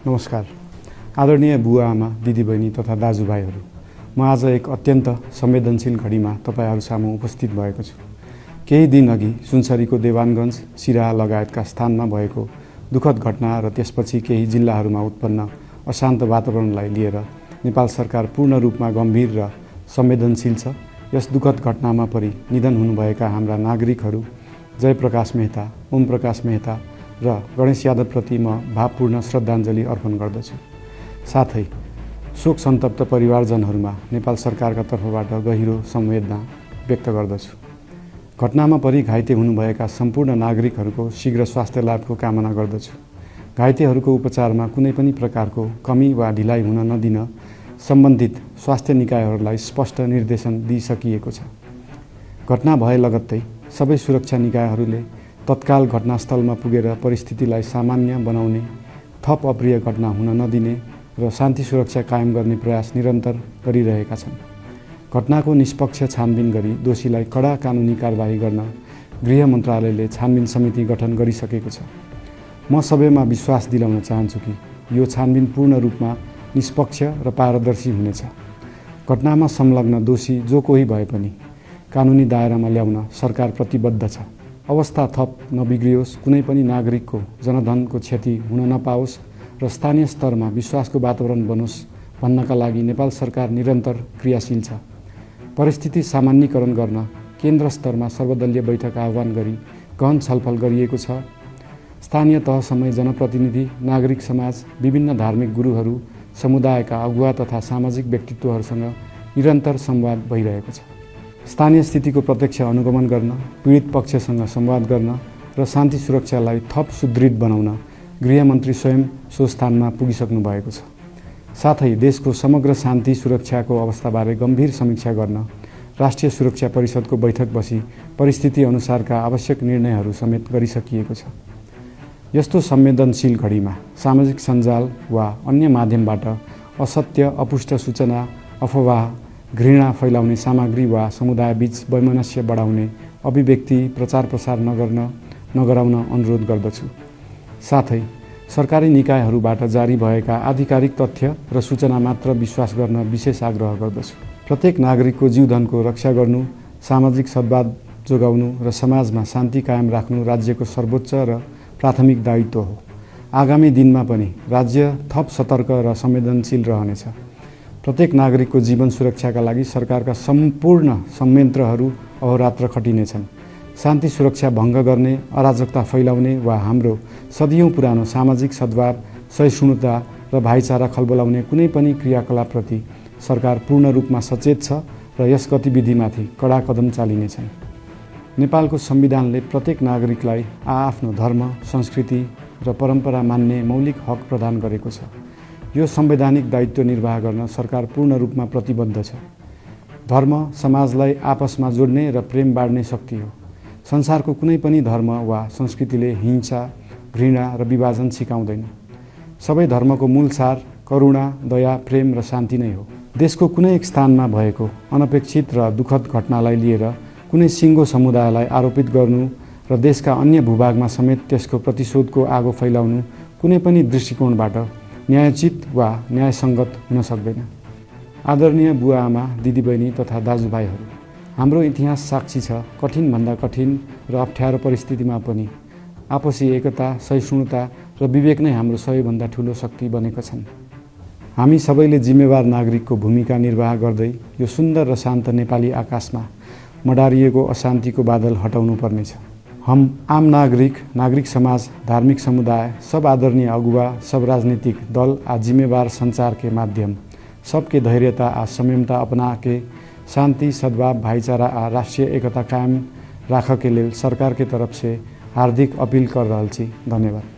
नमस्कार। आदरणीय बुवा आमा, दिदीबहिनी तथा दाजुभाइहरू, म आज एक अत्यन्त संवेदनशील घडीमा तपाईहरू सामु उपस्थित भएको छु। केही दिन अघि सुनसरीको देवानगञ्ज, सिराहा लगायतका स्थानमा भएको दुःखद घटना र त्यसपछि केही जिल्लाहरूमा उत्पन्न अशान्त वातावरणलाई लिएर नेपाल सरकार पूर्ण रूपमा गम्भीर र संवेदनशील छ। यस दुःखद घटनामा परि निधन हुनुभएका हाम्रा नागरिकहरू जयप्रकाश मेहता, ओम प्रकाश मेहता र गणेश यादवप्रति म भावपूर्ण श्रद्धाञ्जली अर्पण गर्दछु। साथै शोक सन्तप्त परिवारजनहरूमा नेपाल सरकारका तर्फबाट गहिरो संवेदना व्यक्त गर्दछु। घटनामा परि घाइते हुनुभएका सम्पूर्ण नागरिकहरूको शीघ्र स्वास्थ्य लाभको कामना गर्दछु। घाइतेहरूको उपचारमा कुनै पनि प्रकारको कमी वा ढिलाइ हुन नदिन सम्बन्धित स्वास्थ्य निकायहरूलाई स्पष्ट निर्देशन दिइसकिएको छ। घटना भए लगत्तै सबै सुरक्षा निकायहरूले तत्काल घटनास्थलमा पुगेर परिस्थितिलाई सामान्य बनाउने, थप अप्रिय घटना हुन नदिने र शान्ति सुरक्षा कायम गर्ने प्रयास निरन्तर गरिरहेका छन्। घटनाको निष्पक्ष छानबिन गरी दोषीलाई कडा कानुनी कारबाही गर्न गृह मन्त्रालयले छानबिन समिति गठन गरिसकेको छ। म सबैमा विश्वास दिलाउन चाहन्छु कि यो छानबिन पूर्ण रूपमा निष्पक्ष र पारदर्शी हुनेछ। घटनामा संलग्न दोषी जो कोही भए पनि कानुनी दायरामा ल्याउन सरकार प्रतिबद्ध छ। अवस्था थप नबिग्रियोस्, कुनै पनि नागरिकको जनधनको क्षति हुन नपाओस् र स्थानीय स्तरमा विश्वासको वातावरण बनोस् भन्नका लागि नेपाल सरकार निरन्तर क्रियाशील छ। परिस्थिति सामान्यीकरण गर्न केन्द्र स्तरमा सर्वदलीय बैठक आह्वान गरी गहन छलफल गरिएको छ। स्थानीय तहसम्मै जनप्रतिनिधि, नागरिक समाज, विभिन्न धार्मिक गुरुहरू, समुदायका अगुवा तथा सामाजिक व्यक्तित्वहरूसँग निरन्तर संवाद भइरहेको छ। स्थानीय स्थितिको प्रत्यक्ष अनुगमन गर्न, पीडित पक्षसँग संवाद गर्न र शान्ति सुरक्षालाई थप सुदृढ बनाउन गृहमन्त्री स्वयं सो स्थानमा पुगिसक्नु भएको छ। साथै देशको समग्र शान्ति सुरक्षाको अवस्थाबारे गम्भीर समीक्षा गर्न राष्ट्रिय सुरक्षा परिषदको बैठक बसी परिस्थिति अनुसारका आवश्यक निर्णयहरू समेत गरिसकिएको छ। यस्तो संवेदनशील घडीमा सामाजिक सञ्जाल वा अन्य माध्यमबाट असत्य, अपुष्ट सूचना, अफवाह, घृणा फैलाउने सामग्री वा समुदायबीच वैमनस्य बढाउने अभिव्यक्ति प्रचार प्रसार नगराउन अनुरोध गर्दछु। साथै सरकारी निकायहरूबाट जारी भएका आधिकारिक तथ्य र सूचना मात्र विश्वास गर्न विशेष आग्रह गर्दछु। प्रत्येक नागरिकको जीवधनको रक्षा गर्नु, सामाजिक सद्भाव जोगाउनु र समाजमा शान्ति कायम राख्नु राज्यको सर्वोच्च र प्राथमिक दायित्व हो। आगामी दिनमा पनि राज्य थप सतर्क र संवेदनशील रहनेछ। प्रत्येक नागरिकको जीवन सुरक्षाका लागि सरकारका सम्पूर्ण संयन्त्रहरू अहोरात्र खटिनेछन्। शान्ति सुरक्षा भङ्ग गर्ने, अराजकता फैलाउने वा हाम्रो सदियौं पुरानो सामाजिक सद्भाव, सहिष्णुता र भाइचारा खलबलाउने कुनै पनि क्रियाकलापप्रति सरकार पूर्ण रूपमा सचेत छ र यस गतिविधिमाथि कडा कदम चालिनेछन्। नेपालको संविधानले प्रत्येक नागरिकलाई आआफ्नो धर्म, संस्कृति र परम्परा मान्ने मौलिक हक प्रदान गरेको छ। यो संवैधानिक दायित्व निर्वाह गर्न सरकार पूर्ण रूपमा प्रतिबद्ध छ। धर्म समाजलाई आपसमा जोड्ने र प्रेम बाँड्ने शक्ति हो। संसारको कुनै पनि धर्म वा संस्कृतिले हिंसा, घृणा र विभाजन सिकाउँदैन। सबै धर्मको मूल सार करुणा, दया, प्रेम र शान्ति नै हो। देशको कुनै एक स्थानमा भएको अनपेक्षित र दुःखद घटनालाई लिएर कुनै सिङ्गो समुदायलाई आरोपित गर्नु र देशका अन्य भूभागमा समेत त्यसको प्रतिशोधको आगो फैलाउनु कुनै पनि दृष्टिकोणबाट न्यायोचित वा न्यायसङ्गत हुन सक्दैन। आदरणीय बुवा आमा, दिदीबहिनी तथा दाजुभाइहरू, हाम्रो इतिहास साक्षी छ कठिनभन्दा कठिन र अप्ठ्यारो परिस्थितिमा पनि आपसी एकता, सहिष्णुता र विवेक नै हाम्रो सबैभन्दा ठुलो शक्ति बनेका छन्। हामी सबैले जिम्मेवार नागरिकको भूमिका निर्वाह गर्दै यो सुन्दर र शान्त नेपाली आकाशमा मडारिएको अशान्तिको बादल हटाउनु पर्नेछ। हम आम नागरिक, नागरिक समाज, धार्मिक समुदाय, सब आदरणीय अगुवा, सब राजनीतिक दल आ जिम्मेवार संचार के माध्यम सबके धैर्यता आ संयमता अपना के शांति, सद्भाव, भाईचारा आ राष्ट्रीय एकता कायम राख के लेल सरकार के तरफ से हार्दिक अपील कर रहल छी। धन्यवाद।